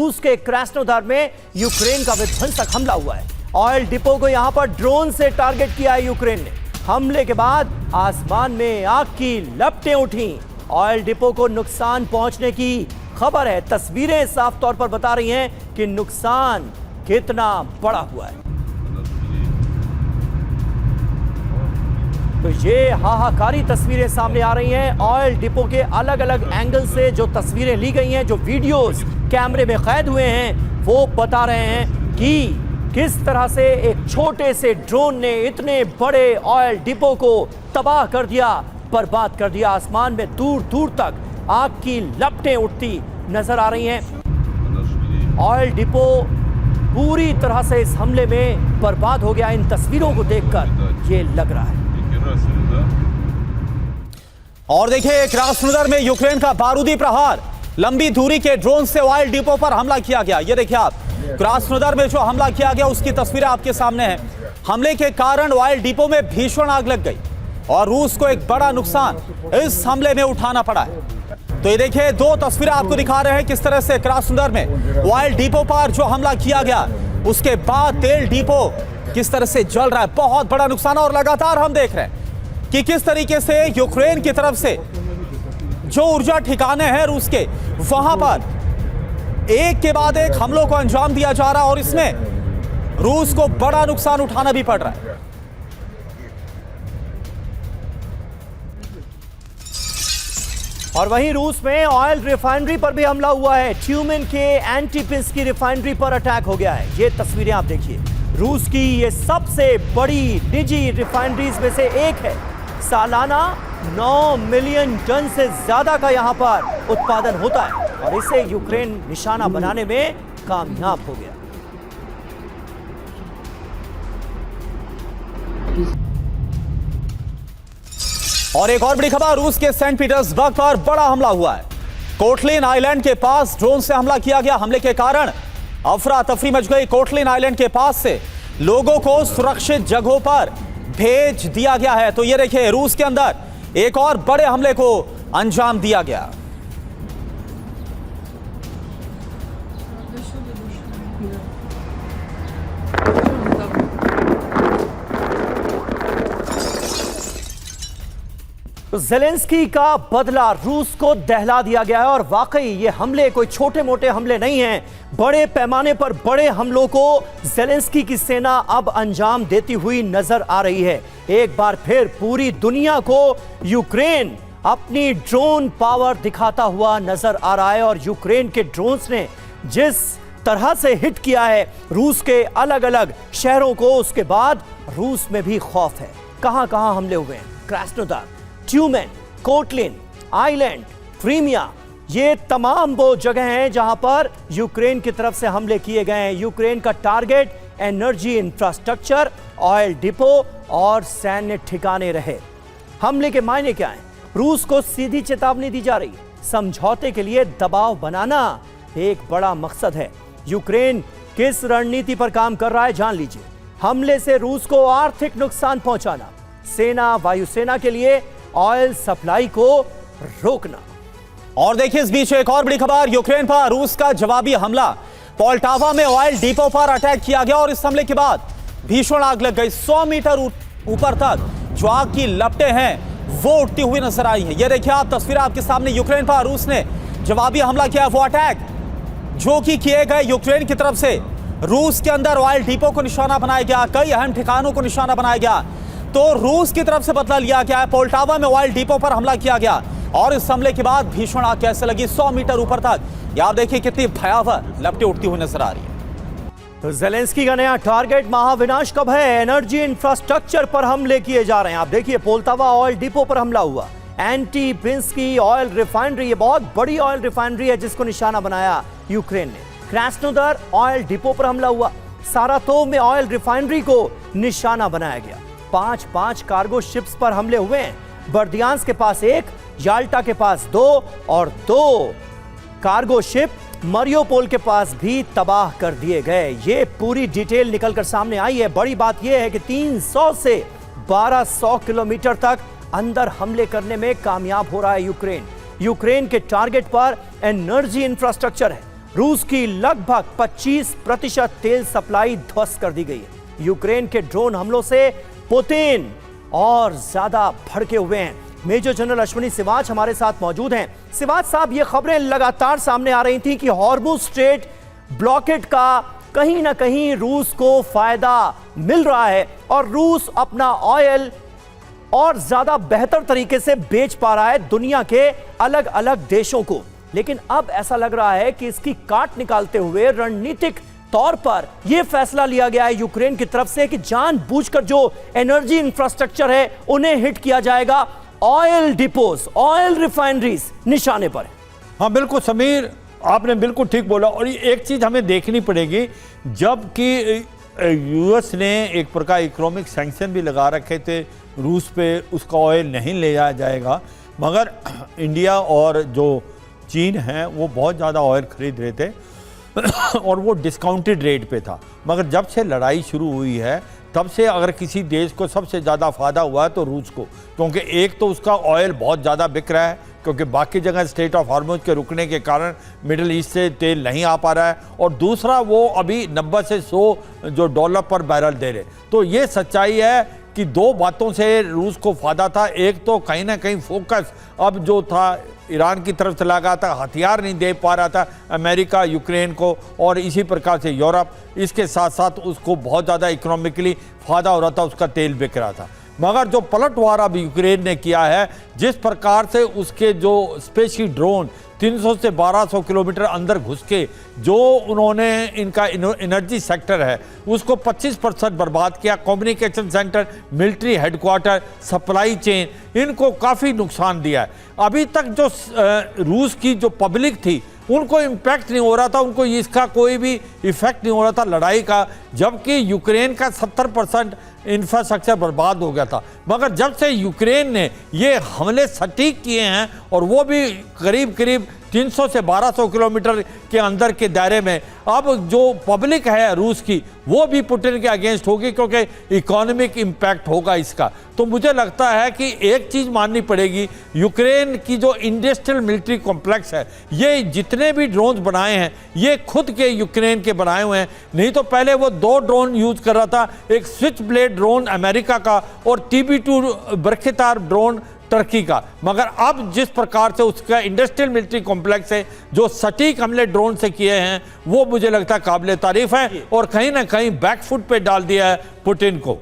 रूस के क्रास्नोदार में यूक्रेन का विध्वंसक हमला हुआ है। ऑयल डिपो को यहां पर ड्रोन से टारगेट किया है यूक्रेन ने। हमले के बाद आसमान में आग की लपटें उठी। ऑयल डिपो को नुकसान पहुंचने की खबर है। तस्वीरें साफ तौर पर बता रही हैं कि नुकसान कितना बड़ा हुआ है। तो ये हाहाकारी तस्वीरें सामने आ रही हैं। ऑयल डिपो के अलग अलग एंगल से जो तस्वीरें ली गई हैं, जो वीडियोस कैमरे में कैद हुए हैं, वो बता रहे हैं कि किस तरह से एक छोटे से ड्रोन ने इतने बड़े ऑयल डिपो को तबाह कर दिया, बर्बाद कर दिया। आसमान में दूर दूर तक आग की लपटें उठती नजर आ रही हैं। ऑयल डिपो पूरी तरह से इस हमले में बर्बाद हो गया। इन तस्वीरों को देखकर ये लग रहा है। और देखिए, क्रास्नोदार में यूक्रेन का बारूदी प्रहार, लंबी दूरी के ड्रोन से ऑयल डिपो पर हमला किया गया। ये देखिए आप, क्रास्नोदार में जो हमला किया गया उसकी तस्वीरें आपके सामने हैं। हमले के कारण ऑयल डिपो में भीषण आग लग गई और रूस को एक बड़ा नुकसान इस हमले में उठाना पड़ा है। तो ये देखिए, दो तस्वीरें आपको दिखा रहे हैं किस तरह से क्रास्नोदार में ऑयल डिपो पर जो हमला किया गया, उसके बाद तेल डिपो किस तरह से जल रहा है। बहुत बड़ा नुकसान। और लगातार हम देख रहे हैं कि किस तरीके से यूक्रेन की तरफ से जो ऊर्जा ठिकाने हैं रूस के, वहां पर एक के बाद एक हमलों को अंजाम दिया जा रहा है और इसमें रूस को बड़ा नुकसान उठाना भी पड़ रहा है। और वहीं रूस में ऑयल रिफाइनरी पर भी हमला हुआ है। ट्यूमेन के एंटीपिंस्की रिफाइनरी पर अटैक हो गया है। ये तस्वीरें आप देखिए। रूस की ये सबसे बड़ी निजी रिफाइनरीज में से एक है। सालाना 9 मिलियन टन से ज्यादा का यहां पर उत्पादन होता है और इसे यूक्रेन निशाना बनाने में कामयाब हो गया। और एक और बड़ी खबर, रूस के सेंट पीटर्सबर्ग पर बड़ा हमला हुआ है। कोटलिन आइलैंड के पास ड्रोन से हमला किया गया। हमले के कारण अफरा तफरी मच गई। कोटलिन आइलैंड के पास से लोगों को सुरक्षित जगहों पर भेज दिया गया है। तो ये देखिए, रूस के अंदर एक और बड़े हमले को अंजाम दिया गया। तो ज़ेलेंस्की का बदला रूस को दहला दिया गया है। और वाकई ये हमले कोई छोटे मोटे हमले नहीं हैं। बड़े पैमाने पर बड़े हमलों को ज़ेलेंस्की की सेना अब अंजाम देती हुई नजर आ रही है। एक बार फिर पूरी दुनिया को यूक्रेन अपनी ड्रोन पावर दिखाता हुआ नजर आ रहा है। और यूक्रेन के ड्रोन्स ने जिस तरह से हिट किया है रूस के अलग अलग शहरों को, उसके बाद रूस में भी खौफ है। कहां कहां हमले हुए हैं? Krasnodar, Tyumen, Kotlin island, Crimea, ये तमाम वो जगह हैं जहां पर यूक्रेन की तरफ से हमले किए गए हैं। यूक्रेन का target energy infrastructure, oil depot और सैन्य ठिकाने रहे। हमले के मायने क्या हैं? रूस को सीधी चेतावनी दी जा रही है। समझौते के लिए दबाव बनाना एक बड़ा मकसद है। यूक्रेन किस रणनीति पर काम कर रहा है जान लीजिए। हमले से रूस को आर्थिक नुकसान पहुंचाना, सेना वायुसेना के लिए ऑयल सप्लाई को रोकना। और देखिए, इस बीच एक और बड़ी खबर, यूक्रेन पर रूस का जवाबी हमला। पोल्टावा में ऑयल डिपो पर अटैक किया गया और इस हमले के बाद भीषण आग लग गई। 100 मीटर ऊपर तक जो आग की लपटें हैं वो उठती हुई नजर आई है। ये देखिए आप, तस्वीरें आपके सामने। यूक्रेन पर रूस ने जवाबी हमला किया। वो अटैक जो कि किए गए यूक्रेन की तरफ से, रूस के अंदर ऑयल डिपो को निशाना बनाया गया, कई अहम ठिकानों को निशाना बनाया गया। तो रूस की तरफ से बदला लिया गया है। पोल्टावा में ऑयल डिपो पर हमला किया गया और इस हमले के बाद भीषण आग कैसे लगी 100 मीटर ऊपर तक। ये आप देखिए कितनी भयावह लपटें उठती हुई नजर आ रही है। तो ज़ेलेंस्की का नया टारगेट महाविनाश कब है? एनर्जी इंफ्रास्ट्रक्चर पर हमले किए जा रहे हैं। आप देखिए, पोल्टावा ऑयल डिपो पर हमला हुआ। एंटीपिंस्की ऑयल रिफाइनरी, ये बहुत बड़ी ऑयल रिफाइनरी है जिसको निशाना बनाया यूक्रेन ने। क्रास्नोदार ऑयल डिपो पर हमला हुआ। सारातोव में ऑयल रिफाइनरी को निशाना बनाया गया। 5 कार्गो शिप्स पर हमले हुए हैं। बर्दियांस्क के पास 1, याल्टा के पास 2 और 2 कार्गो शिप मरियोपोल के पास भी तबाह कर दिए गए। ये पूरी डिटेल निकलकर सामने आई है। बड़ी बात यह है कि 300 से 1200 किलोमीटर तक अंदर हमले करने में कामयाब हो रहा है यूक्रेन। यूक्रेन के टारगेट पर एनर्जी इंफ्रास्ट्रक्चर है, रूस की लगभग 25% तेल सप्लाई ध्वस्त कर दी गई है। यूक्रेन के ड्रोन हमलों से पुतिन और ज्यादा भड़के हुए हैं। मेजर जनरल अश्विनी सिवाच हमारे साथ मौजूद हैं। सिवाच साहब, ये खबरें लगातार सामने आ रही थी कि हॉर्मुज स्ट्रेट ब्लॉकेड का कहीं ना कहीं रूस को फायदा मिल रहा है और रूस अपना ऑयल और ज्यादा बेहतर तरीके से बेच पा रहा है दुनिया के अलग अलग देशों को। लेकिन अब ऐसा लग रहा है कि इसकी काट निकालते हुए रणनीतिक तौर पर यह फैसला लिया गया है यूक्रेन की तरफ से कि जानबूझकर जो एनर्जी इंफ्रास्ट्रक्चर है उन्हें हिट किया जाएगा। ऑयल डिपोज, ऑयल रिफाइनरीज निशाने पर। हाँ बिल्कुल समीर, आपने बिल्कुल ठीक बोला। और ये एक चीज़ हमें देखनी पड़ेगी, जबकि यूएस ने एक प्रकार इकोनॉमिक सैंक्शन भी लगा रखे थे रूस पे, उसका ऑयल नहीं ले जाया जाएगा, मगर इंडिया और जो चीन है वो बहुत ज़्यादा ऑयल खरीद रहे थे और वो डिस्काउंटेड रेट पे था। मगर जब से लड़ाई शुरू हुई है तब से अगर किसी देश को सबसे ज़्यादा फ़ायदा हुआ है तो रूस को, क्योंकि एक तो उसका ऑयल बहुत ज़्यादा बिक रहा है, क्योंकि बाकी जगह स्ट्रेट ऑफ हॉर्मुज के रुकने के कारण मिडिल ईस्ट से तेल नहीं आ पा रहा है, और दूसरा वो अभी 90 से 100 जो डॉलर पर बैरल दे रहे। तो ये सच्चाई है कि दो बातों से रूस को फ़ायदा था। एक तो कहीं ना कहीं फोकस अब जो था ईरान की तरफ से लगा था, हथियार नहीं दे पा रहा था अमेरिका यूक्रेन को, और इसी प्रकार से यूरोप, इसके साथ साथ उसको बहुत ज़्यादा इकोनॉमिकली फ़ायदा हो रहा था, उसका तेल बिक रहा था। मगर जो पलटवार अब यूक्रेन ने किया है, जिस प्रकार से उसके जो स्पेशल ड्रोन 300 से 1200 किलोमीटर अंदर घुस के जो उन्होंने इनका एनर्जी सेक्टर है उसको 25% बर्बाद किया, communication centre, military headquarter, supply chain, इनको काफ़ी नुकसान दिया है। अभी तक जो रूस की जो पब्लिक थी उनको इम्पैक्ट नहीं हो रहा था, उनको इसका कोई भी इफेक्ट नहीं हो रहा था लड़ाई का, जबकि यूक्रेन का 70% इंफ्रास्ट्रक्चर बर्बाद हो गया था। मगर जब से यूक्रेन ने ये हमले सटीक किए हैं, और वो भी करीब करीब 300 से 1200 किलोमीटर के अंदर के दायरे में, अब जो पब्लिक है रूस की वो भी पुतिन के अगेंस्ट होगी, क्योंकि इकोनॉमिक इम्पैक्ट होगा इसका। तो मुझे लगता है कि एक चीज़ माननी पड़ेगी, यूक्रेन की जो इंडस्ट्रियल मिलिट्री कॉम्प्लेक्स है, ये जितने भी ड्रोन बनाए हैं ये खुद के यूक्रेन के बनाए हुए हैं। नहीं तो पहले वो 2 ड्रोन यूज कर रहा था, एक स्विच ब्लेड ड्रोन अमेरिका का और TB2 बरखेतार ड्रोन टर्की का। मगर अब जिस प्रकार से उसका इंडस्ट्रियल मिलिट्री कॉम्प्लेक्स है, जो सटीक हमले ड्रोन से किए हैं, वो मुझे लगता है काबिल तारीफ है, और कहीं ना कहीं बैकफुट पे डाल दिया है पुतिन को।